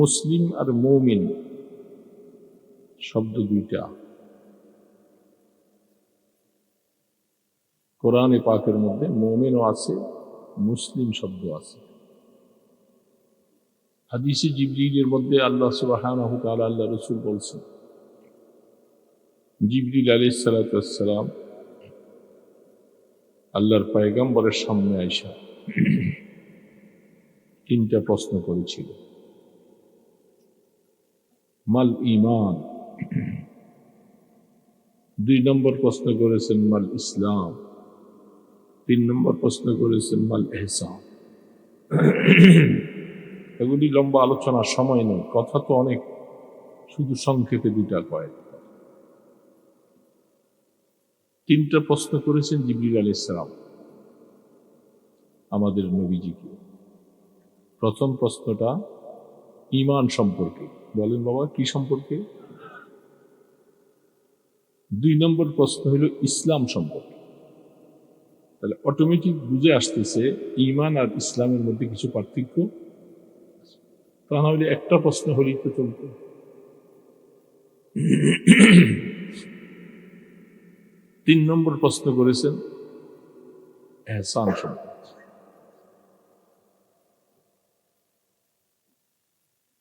মুসলিম আর মুমিন শব্দ দুইটা কোরআনে পাকের মধ্যে মুমিনও আছে, মুসলিম শব্দ আছে। হাদিসে জিবরিলের মধ্যে আল্লাহ সুবহানাহু ওয়া তাআলা আল্লাহ রাসূল বলছেন, জিবরিল আলাইহিস সালাতু ওয়াস সালাম আল্লাহর পয়গম্বরের সামনে আইসা তিনটা প্রশ্ন করেছিল। মাল ঈমান, 2 নম্বর প্রশ্ন করেছেন মাল ইসলাম, 3 নম্বর প্রশ্ন করেছেন মাল ইহসান। এগুলি লম্বা আলোচনার সময় নেই, কথা তো অনেক, শুধু সংক্ষেপে দুইটা কয়েক। 3টা প্রশ্ন করেছেন জিবরিল আলাইহিস সালাম আমাদের নবীজিকে। প্রথম প্রশ্নটা ঈমান সম্পর্কে, বলেন বাবা কি সম্পর্কে? 2 নম্বর প্রশ্ন হলো ইসলাম সম্পর্কে। তাহলে অটোমেটিক বুঝে আসতেছে ঈমান আর ইসলামের মধ্যে কিছু পার্থক্য। তা না হলে একটা প্রশ্ন হলেই তো চলতো। 3 নম্বর প্রশ্ন করেছেন ইহসান সম্পর্কে।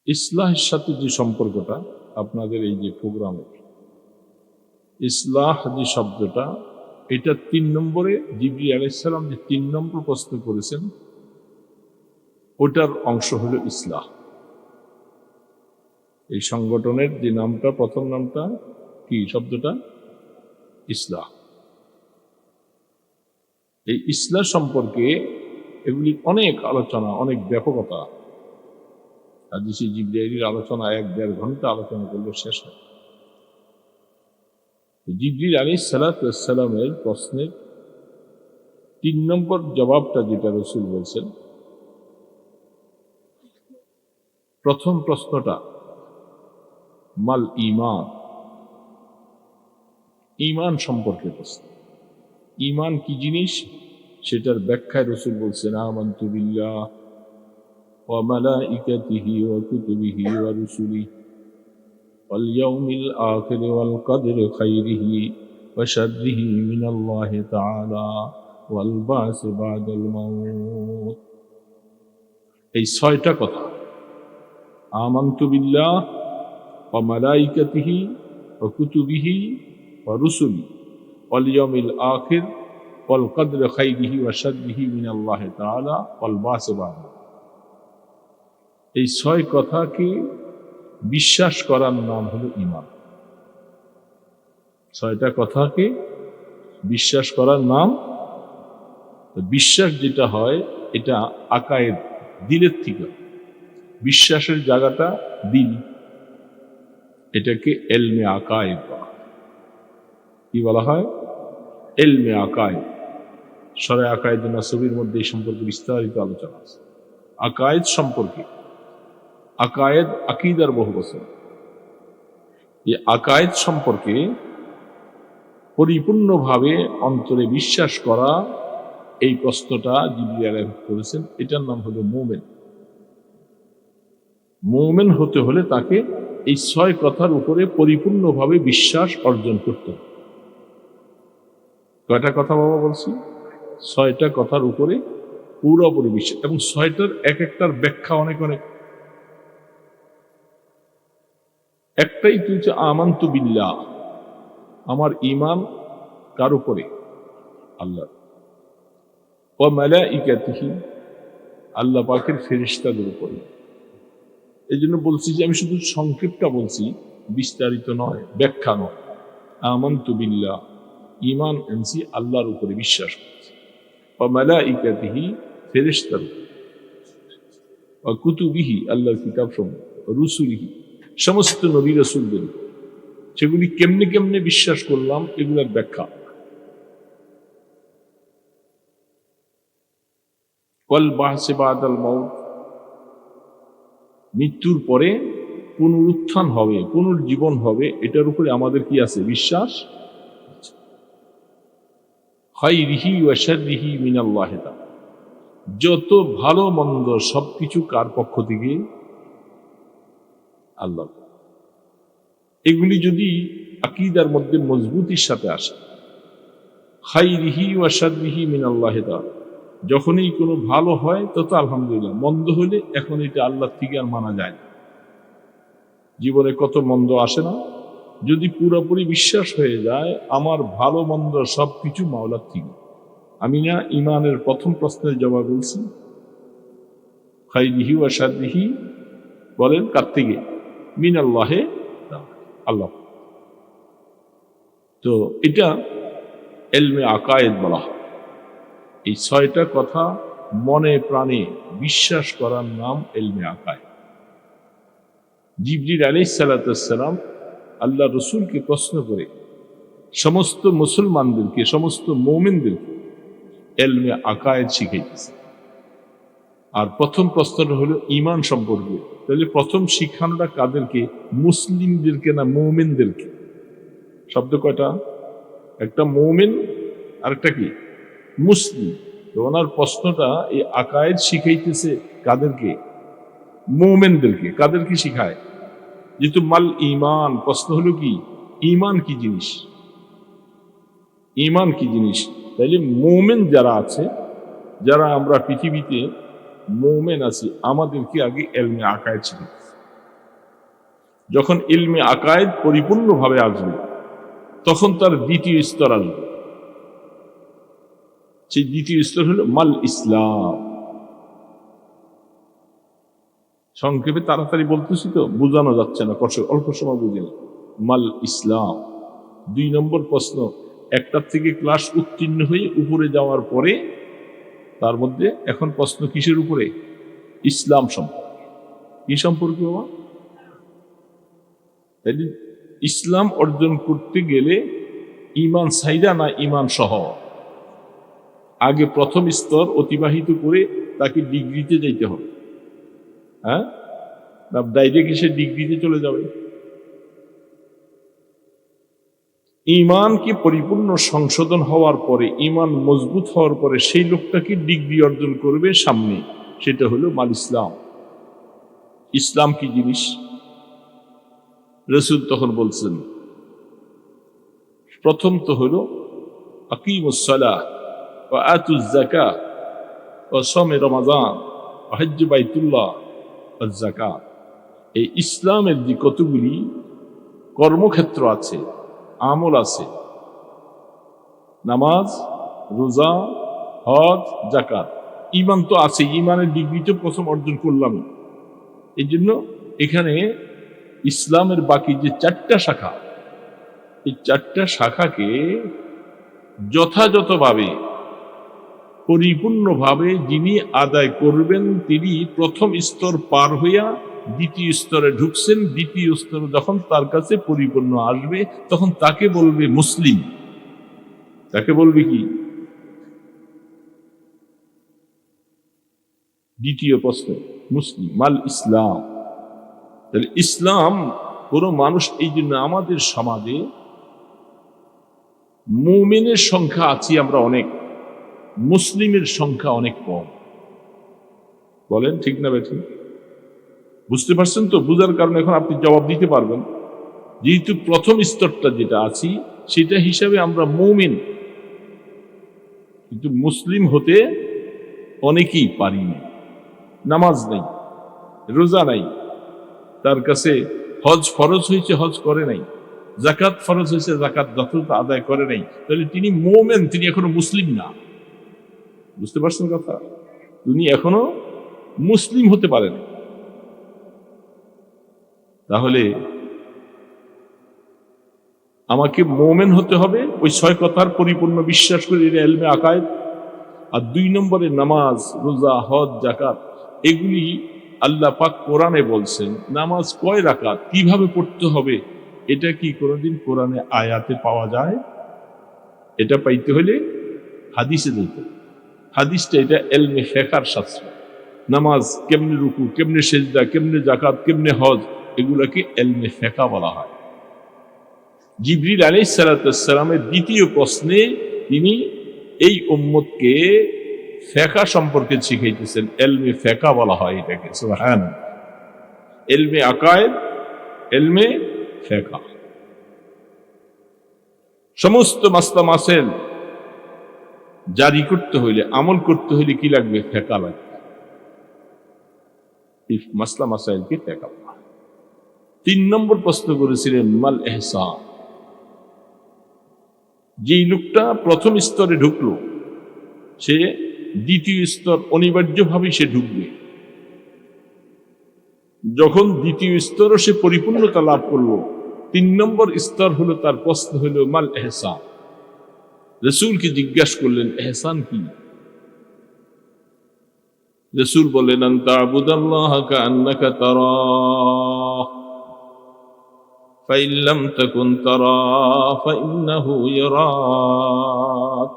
ইসলাহের সাথে যে সম্পর্কটা আপনাদের এই যে প্রোগ্রামের ইসলাহ যে শব্দটা, এটা 3 নম্বরে জিবরিল আলাইহিস সালাম যে 3 নম্বর প্রশ্ন করেছেন ওটার অংশ হলো ইসলাহ। এই সংগঠনের যে নামটা, প্রথম নামটা কি শব্দটা? ইসলাহ। এই ইসলাহ সম্পর্কে এগুলি অনেক আলোচনা, অনেক ব্যাপকতা। হাদিসে জিবরাইলের আলোচনা 1-1.5 ঘন্টা আলোচনা করলে শেষ হয়। জিবরিল আলাইহিস সালাতু ওয়াস সালামের প্রশ্নের 3 নম্বর জবাবটা যেটা রাসূল বলছেন, প্রথম প্রশ্নটা মাল ঈমান, ঈমান সম্পর্কে প্রশ্ন। ঈমান কি জিনিস সেটার ব্যাখ্যায় রাসূল বলছেন, আমানতু বিল্লাহ ওয়া মালাইকাতিহি ওয়া কুতুবিহি ওয়া রুসুলিহি ওয়াল ইয়াউমিল আখির ওয়াল কদরি খাইরিহি ওয়া শাররিহি মিনাল্লাহি তাআলা ওয়াল বা'স বা'দাল মাউত। এই 6টা কথা, আমানতু বিল্লাহ ওয়া মালাইকাতিহি ওয়া কুতুবিহি ওয়া রুসুলিহি ওয়াল ইয়াউমিল আখির ওয়াল কদরি খাইরিহি ওয়া শাররিহি মিনাল্লাহি তাআলা ওয়াল বা'স বা'দাল। এই 6 কথাকে বিশ্বাস করার নাম হলো ঈমান। 6টা কথাকে বিশ্বাস করার নাম। বিশ্বাস যেটা হয় এটা আকায়েদ, দিলের থেকে। বিশ্বাসের জায়গাটা দিল, এটাকে এলমে আকায়েদ বলা হয়। কি বলা হয়? এলমে আকায়েদ। সূরা আকায়েদ নাসবির মধ্যে এই সম্পর্কে বিস্তারিত আলোচনা আছে। আকায়েদ সম্পর্কে, আকায়েদ আকীদার বহু বচন। এই আকায়েদ সম্পর্কে পরিপূর্ণভাবে অন্তরে বিশ্বাস করা, এই প্রশ্নটা জিবরিল আলাইহিস করেছেন। এটার নাম হলো মুমিন। মুমিন হতে হলে তাকে এই 6 কথার উপরে পরিপূর্ণভাবে বিশ্বাস অর্জন করতে হবে। কয়টা কথা বাবা বলছি? 6টা কথার উপরে পুরোপুরি বিশ্বাস, এবং 6টার এক একটার ব্যাখ্যা অনেক অনেক। একটাই তো হচ্ছে আমানতু বিল্লাহ, আমার ঈমান কার উপরে? আল্লাহ। ওয়া মালাইকাতিহি, আল্লাহ পাকের ফেরেশতাদের উপরে। এই জন্য বলছি যে আমি শুধু সংক্ষেপটা বলছি, বিস্তারিত নয়, ব্যাখ্যা নয়। আমানতু বিল্লাহ, ঈমান আনছি আল্লাহর উপরে বিশ্বাস করছি। ওয়া মালাইকাতিহি, ফেরেশতার উপরে। ওয়া কুতুবিহি, আল্লাহর কিতাব সমূহ। রুসুলিহি, সমস্ত নবী রাসূলদের। সেগুলি কেমনে কেমনে বিশ্বাস করলাম এগুলোর ব্যাখ্যা। ওয়াল বা'স বা'দাল মাউত, মৃত্যুর পরে পুনরুত্থান হবে, পুনর্জীবন হবে, এটার উপরে আমাদের কি আছে? বিশ্বাস। খাইরিহি ওয়া শাররিহি মিনাল্লাহি তাআলা, যত ভালো মন্দ সবকিছু কার পক্ষ থেকে? আল্লাহ। এগুলি যদি আকীদার মধ্যে মজবুতির সাথে আসে, খাইরিহি ওয়া শাররিহি মিনাল্লাহ তাআলা, যখনই কোনো ভালো হয় তত আলহামদুলিল্লাহ, মন্দ হলে এখন এটা আল্লাহ থেকে আর মানা যায় না। জীবনে কত মন্দ আসে না, যদি পুরোপুরি বিশ্বাস হয়ে যায় আমার ভালো মন্দ সব কিছু মাওলার থেকে। আমি না ইমানের প্রথম প্রশ্নের জবাব বলছি, খাইরিহি ওয়া শাররিহি বলেন কার থেকে? মিনাল্লাহে তাআলা, আল্লাহ। তো এটা ইলমে আকায়েদ বলা হয়। এই 6টা কথা মনে প্রাণে বিশ্বাস করার নাম ইলমে আকায়েদ। জিবরিল আলাইহিস সালাতু ওয়াস সালাম আল্লাহ রসুলকে প্রশ্ন করে সমস্ত মুসলমানদেরকে, সমস্ত মুমিনদেরকে ইলমে আকায়েদ শিখাইতেছে। আর প্রথম প্রশ্নটা হলো ঈমান সম্পর্কে। তাহলে প্রথম শিক্ষানোটা কাদেরকে? মুসলিমদেরকে না মুমিনদেরকে? শব্দ কয়টা? একটা মুমিন আর একটা কি? মুসলিম। তো ওনার প্রশ্নটা এই আকায়েদ শিখাইতেছে কাদেরকে? মুমিনদেরকে। কাদেরকে শিখায়? যেহেতু মাল ঈমান, প্রশ্ন হলো কি ঈমান কি জিনিস, ঈমান কি জিনিস। তাইলে মুমিন যারা আছে, যারা আমরা পৃথিবীতে মুমিন আছি, আমাদেরকে আগে ইলমে আকায়েদ শিখাইতেছে। যখন ইলমে আকায়েদ পরিপূর্ণভাবে আসবে তখন তার দ্বিতীয় স্তর আসবে। সেই দ্বিতীয় স্তর হলো মাল ইসলাম। সংক্ষেপে তাড়াতাড়ি বলতেছি তো বোঝানো যাচ্ছে না, অল্প সময় বুঝে না। মাল ইসলাম 2 নম্বর প্রশ্ন। একটার থেকে ক্লাস উত্তীর্ণ হয়ে উপরে যাওয়ার পরে তার মধ্যে এখন প্রশ্ন কিসের উপরে? ইসলাম সম্পর্কে। কি সম্পর্কে বাবা? তাই ইসলাম অর্জন করতে গেলে ঈমান সাইরা না ঈমান সহ? আগে প্রথম স্তর অতিবাহিত করে তাকে ডিগ্রিতে যাইতে হবে। হ্যাঁ, না ডাইরেক্ট এসে ডিগ্রিতে চলে যাবে? ঈমানকে পরিপূর্ণ সংশোধন হওয়ার পরে, ঈমান মজবুত হওয়ার পরে সেই লোকটাকে ডিগ্রি অর্জন করবে সামনে, সেটা হলো মাল ইসলাম। ইসলাম কি জিনিস? রাসূল তখন বলছেন প্রথম তো হলো আকিমুস সালাহ ওয়া আতুজ যাকাত ওয়া সাওম রমাদান ওয়া হজ্জ বাইতুল্লাহ ওয়াজ যাকাত। এই ইসলামের যে কতগুলি কর্মক্ষেত্র আছে, আমল আছে, নামাজ, রোজা, হজ, যাকাত, ঈমান তো আছে। ঈমানের ডিগ্রি তো প্রথম অর্জন করলাম। এই জন্য এখানে ইসলামের বাকি যে 4টা শাখা, এই 4টা শাখাকে যথাযথভাবে পরিপূর্ণভাবে যিনি আদায় করবেন তিনি প্রথম স্তর পার হইয়া দ্বিতীয় স্তরে ঢুকছেন। দ্বিতীয় স্তর যখন তার কাছে পরিপূর্ণ আসবে তখন তাকে বলবে মুসলিম। তাকে বলবে কি? দ্বিতীয় প্রশ্ন মুসলিম, মাল ইসলাম। তাহলে ইসলাম কোন মানুষ, এই জন্য আমাদের সমাজে মুমিনের সংখ্যা আছি আমরা অনেক, মুসলিমের সংখ্যা অনেক কম। বলেন ঠিক না বেঠিক? বুঝতে পারছেন তো? বুঝার কারণে এখন আপনি জবাব দিতে পারবেন। যেহেতু প্রথম স্তরটা যেটা আছি সেটা হিসাবে আমরা মুমিন, কিন্তু মুসলিম হতে অনেকেই পারি না। নামাজ নাই, রোজা নাই, তার কাছে হজ ফরজ হয়েছে হজ করে নাই, যাকাত ফরজ হয়েছে যাকাত যথাযথ আদায় করে নাই, তাহলে তিনি মুমিন, তিনি এখনো মুসলিম না। বুঝতে পারছেন কথা? তিনি এখনো মুসলিম হতে পারেন। তাহলে আমাকে মুমিন হতে হবে, ওই 6 কথার পরিপূর্ণ বিশ্বাস করে, এটা ইলমে আকায়েদ। আর 2 নম্বরে নামাজ, রোজা, হজ, যাকাত, এগুলি আল্লাহ পাক কোরআনে বলছেন। নামাজ কয় রাকাত, কিভাবে পড়তে হবে, এটা কি কোনোদিন কোরআনে আয়াতে পাওয়া যায়? এটা পাইতে হলে হাদিসে যেতে। হাদিসটা এটা ইলমে ফিকহের শাস্ত্র। নামাজ কেমনে রুকু, কেমনে সেজদা, কেমনে যাকাত, কেমনে হজ, এগুলাকে ইলমে ফিকহ বলা হয়। জিবরিল আলাইহিস সালাতু ওয়াস সালামের দ্বিতীয় প্রশ্নে তিনি এই উম্মতকে ফিকহ সম্পর্কে শিখাইতেছেন। ইলমে ফিকহ বলা হয় এটাকে। সুবহানাল্লাহ। ইলমে আকায়েদ এলমে ফেকা। সমস্ত মাসলা মাসাইল জারি করতে হইলে, আমল করতে হইলে কি লাগবে? ফেকা লাগবে। এই মাসলা মাসাইলকে ফেকা। 3 নম্বর প্রশ্ন করেছিলেন মাল ইহসান। যেই লোকটা প্রথম স্তরে ঢুকলো, সে দ্বিতীয় স্তর অনিবার্যভাবে সে ঢুকবে। যখন দ্বিতীয় স্তরও সে পরিপূর্ণতা লাভ করলো, 3 নম্বর স্তর হলো, তার প্রশ্ন হলো মাল ইহসান। রাসূলকে জিজ্ঞাসা করলেন ইহসান কি? রাসূল বলেন আনতা আবুদাল্লাহা কাআন্নাকা তারাহ ফাইন লাম তাকুন তারাহ ফাইন্নাহু ইয়ারাক।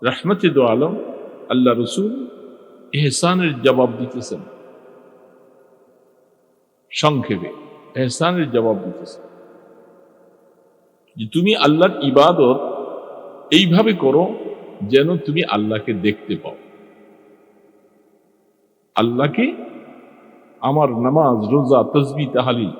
রাহমাতে দু আলম আল্লাহ রাসূল ইহসানের জবাব দিতেছেন, সংক্ষেপে ইহসানের জবাব দিতেছেন যে তুমি আল্লাহর ইবাদত এইভাবে করো যেন তুমি আল্লাহকে দেখতে পাও। আল্লাহকে আমার নামাজ, রোজা, তাসবিহ, তাহলিল,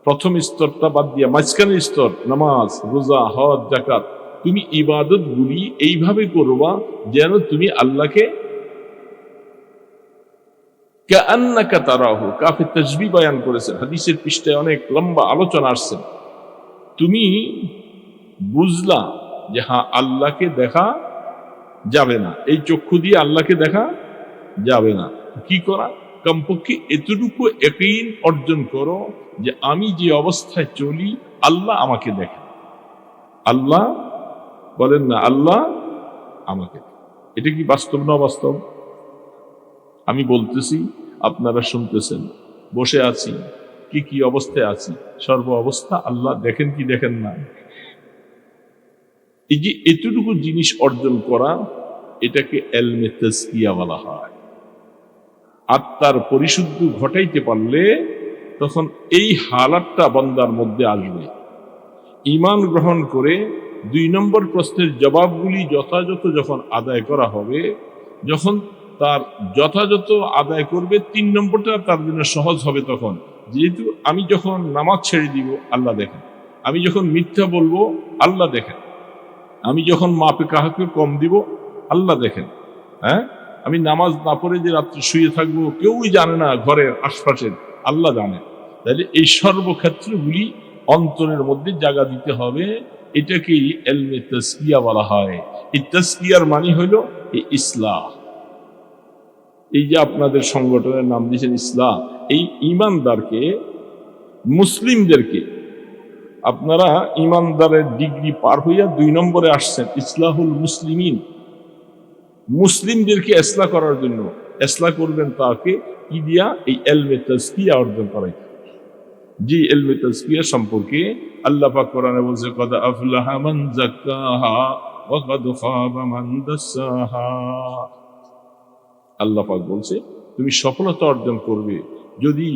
প্রথম স্তরটা বাদ দিয়া মাঝখানের স্তর নামাজ, রোজা, হজ, যাকাত, তুমি ইবাদত গুলি এইভাবে করবা যেন তুমি আল্লাহকে কাআন্নাকা তারাহু, কাফে তাশবিহ বয়ান করেছেন। হাদিসের পৃষ্ঠায় অনেক লম্বা আলোচনা আসছে। তুমি বুঝলা যে হ্যাঁ আল্লাহকে দেখা যাবে না, এই চক্ষু দিয়ে আল্লাহকে দেখা যাবে না। কি করা? কমপক্ষে এতটুকু ইয়াকিন অর্জন করো যে আমি যে অবস্থায় চলি আল্লাহ আমাকে দেখে। আল্লাহ বলেন না আল্লাহ আমাকে দেখে। এটা কি বাস্তব না বাস্তব? আমি বলতেছি, আপনারা শুনতেছেন, বসে আছি, কি কি অবস্থায় আছি, সর্ব অবস্থা আল্লাহ দেখেন কি দেখেন না? এই যে এতটুকু জিনিস অর্জন করা, এটাকে এলমে তাজকিয়া বলা হয়। আত্মার পরিশুদ্ধি ঘটাইতে পারলে তখন এই হালাতটা বান্দার মধ্যে আসবে। ঈমান গ্রহণ করে 2 নম্বর প্রশ্নের জবাবগুলি যথাযথ যখন আদায় করা হবে, যখন তার যথাযথ আদায় করবে, 3 নম্বরটা তার জন্য সহজ হবে। তখন যেহেতু আমি যখন নামাজ ছেড়ে দিব আল্লাহ দেখেন, আমি যখন মিথ্যা বলবো আল্লাহ দেখেন, আমি যখন মাপে কাহাকে কম দিব আল্লাহ দেখেন, হ্যাঁ, আমি নামাজ না পড়ে যে রাত্রে শুয়ে থাকবো কেউই জানে না, ঘরের আশপাশের আল্লাহ জানে। তাহলে এই সর্বক্ষেত্রগুলি অন্তরের মধ্যে জায়গা দিতে হবে। এটাকেই এলমে তাজকিয়া বলা হয়। এই তাজকিয়ার মানে হইল এই ইসলাহ। এই যে আপনাদের সংগঠনের নাম দিয়েছেন ইসলাহ, এই ইমানদারকে, মুসলিমদেরকে, আপনারা ইমানদারের ডিগ্রি পার হইয়া 2 নম্বরে আসছেন, ইসলাহুল মুসলিমিন। মুসলিমদেরকে ইসলাহ করার জন্য ইসলাহ করবেন তাকে কি দিয়া? এই ইলমে তাজকিয়া অর্জন করাই। যে ইলমে তাজকিয়া সম্পর্কে আল্লাহ পাক কোরআনে বলেছে, কদ আফলাহা মান যাক্কাহা ওয়া কদ খাবা মান দাসসাহা। আল্লাহ পাক বলছে তুমি সফলতা অর্জন করবে যদি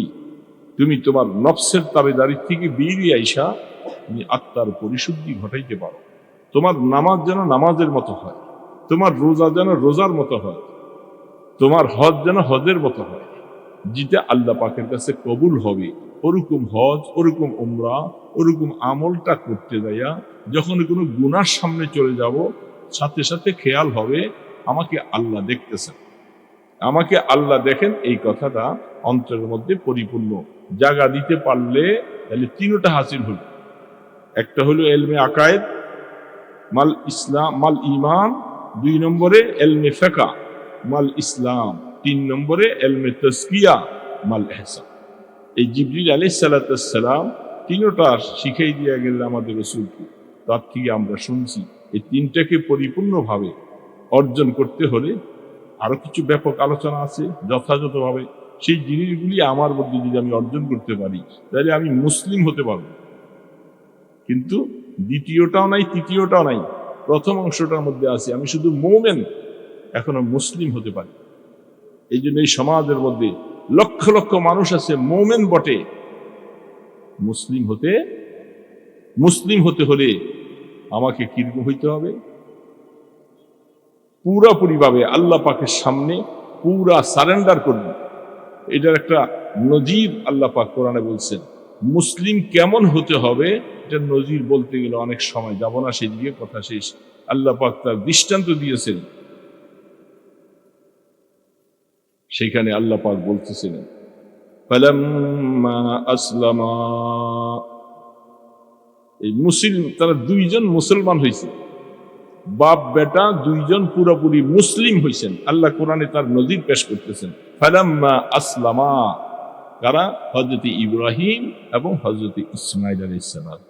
তুমি তোমার নফসের তাবেদারি থেকে বেরিয়ে আইসা তুমি আত্মার পরিশুদ্ধি ঘটাইতে পারো। তোমার নামাজ যেন নামাজের মতো হয়, তোমার রোজা যেন রোজার মতো হয়, তোমার হজ যেন হজের মতো হয়, যেটা আল্লাহ পাকের কাছে কবুল হবে। ওরকম হজ, ওরকম উমরা, ওরকম আমলটা করতে যাইয়া যখন কোনো গুনার সামনে চলে যাব, সাথে সাথে খেয়াল হবে আমাকে আল্লাহ দেখতেছেন, আমাকে আল্লাহ দেখেন। এই কথাটা অন্তরের মধ্যে পরিপূর্ণ জায়গা দিতে পারলে তাহলে 3টা হাসিল হল। একটা হলো এলমে আকায়েদ, মাল ইসলাম, মাল ঈমান। 2 নম্বরে এলমে ফিকহ, মাল ইসলাম। 3 নম্বরে এলমে তাজকিয়া, মাল ইহসান। এই জিবরিল আলাইহিস সালাম 3টা শিখাই দিয়ে গেলেন আমাদের রাসূলকে। তার থেকে আমরা শুনছি এই 3টাকে পরিপূর্ণভাবে অর্জন করতে হলে আরো কিছু ব্যাপক আলোচনা আছে। যথাযথভাবে সেই জিনিসগুলি আমার মধ্যে যদি আমি অর্জন করতে পারি তাহলে আমি মুসলিম হতে পারবো। কিন্তু দ্বিতীয়টাও নাই, তৃতীয়টাও নাই, প্রথম অংশটার মধ্যে আছে আমি শুধু মুমিন, এখনো মুসলিম হতে পারি। এই জন্য এই সমাজের মধ্যে লক্ষ লক্ষ মানুষ আছে মুমিন বটে, মুসলিম হতে হলে আমাকে কিরকম হইতে হবে? পুরাপুরি ভাবে আল্লাহ পাকের সামনে পুরা সারেন্ডার করবে। এটার একটা নজির আল্লাহ পাক কোরআনে বলছেন। মুসলিম কেমন হতে হবে এটা নজির বলতে গেলে অনেক সময় যাব না, সেদিকে কথা শেষ। আল্লাহ পাক তার দৃষ্টান্ত দিয়েছেন, সেখানে আল্লাহ পাক বলতেছিলেন ফালাম্মা আসলামা, এই মুসলিম তারা দুইজন মুসলমান হয়েছে, বাপ বেটা দুইজন পুরোপুরি মুসলিম হয়েছেন। আল্লাহ কোরআনে তার নজির পেশ করতেছেন। ফালাম্মা আসলামা কারা? হযরত ইব্রাহিম এবং হযরত ইসমাঈল আলাইহিস সালাম।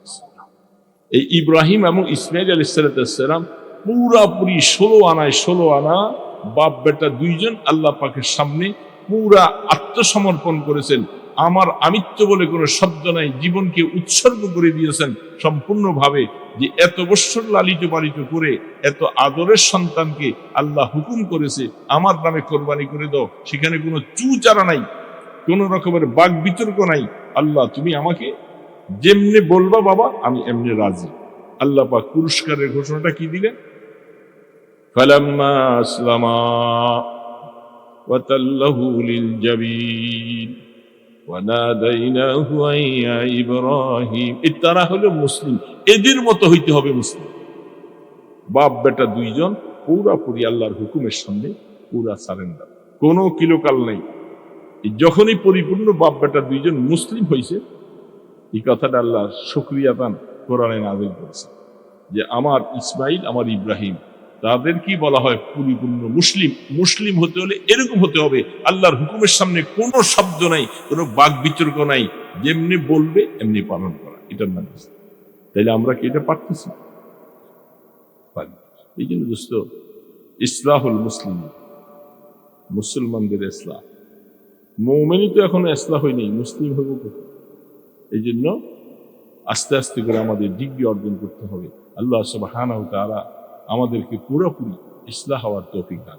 এই ইব্রাহিম এবং ইসমাঈল আলাইহিস সালাম পুরাপুরি 16 আনা বাপ বেটা দুইজন আল্লাহ পাকের সামনে পুরা আত্মসমর্পণ করেছেন। আমার আমিত্ব বলে কোনো শব্দ নাই, জীবনকে উৎসর্গ করে দিয়েছেন সম্পূর্ণভাবে। যে এত বৎসর লালিত পালিত করে এত আদরের সন্তানকে আল্লাহ হুকুম করেছে আমার নামে কোরবানি করে দাও, সেখানে কোনো চুচারা নাই, কোন রকমের বাক বিতর্ক নাই। আল্লাহ তুমি আমাকে যেমনি বলবা বাবা আমি এমনি রাজি। আল্লাহ পাক পুরস্কারের ঘোষণাটা কি দিলেন? ফালাম্মা আসলামা ওয়া তাল্লাহু লিল জাবিন ওয়া নাদাইনাহু আইয়া ইব্রাহিম। তারা হলো মুসলিম, এদের মতো হইতে হবে মুসলিম। বাপ বেটা দুইজন পুরাপুরি আল্লাহর হুকুমের সামনে পুরা সারেন্ডার, কোনো কিলোকাল নেই। যখনই পরিপূর্ণ বাপ বেটা দুইজন মুসলিম হয়েছে, এই কথাটা আল্লাহ শুকরিয়া দান কোরআনে নাযিল করেছে যে আমার ইসমাইল আমার ইব্রাহিম তাদের কি বলা হয় পরিপূর্ণ মুসলিম। মুসলিম হতে হলে এরকম হতে হবে, আল্লাহর হুকুমের সামনে কোনো শব্দ নাই, কোনো বাক বিতর্ক নাই, যেমনি বলবে এমনি পালন করা, এটার নাম ইসলাম। তাইলে আমরা কি এটা পারতেছি? এই জন্য দোস্ত, ইসলাহুল মুসলিম, মুসলমানদের ইসলাম। মুমিনই তো এখনো ইসলাহ হয়নি, মুসলিম হইব কোথায়? এই জন্য আস্তে আস্তে করে আমাদের ডিগ্রি অর্জন করতে হবে। আল্লাহ সুবহানাহু ওয়া তাআলা আমাদেরকে পুরোপুরি ইসলাহ হওয়ার তৌফিক দান।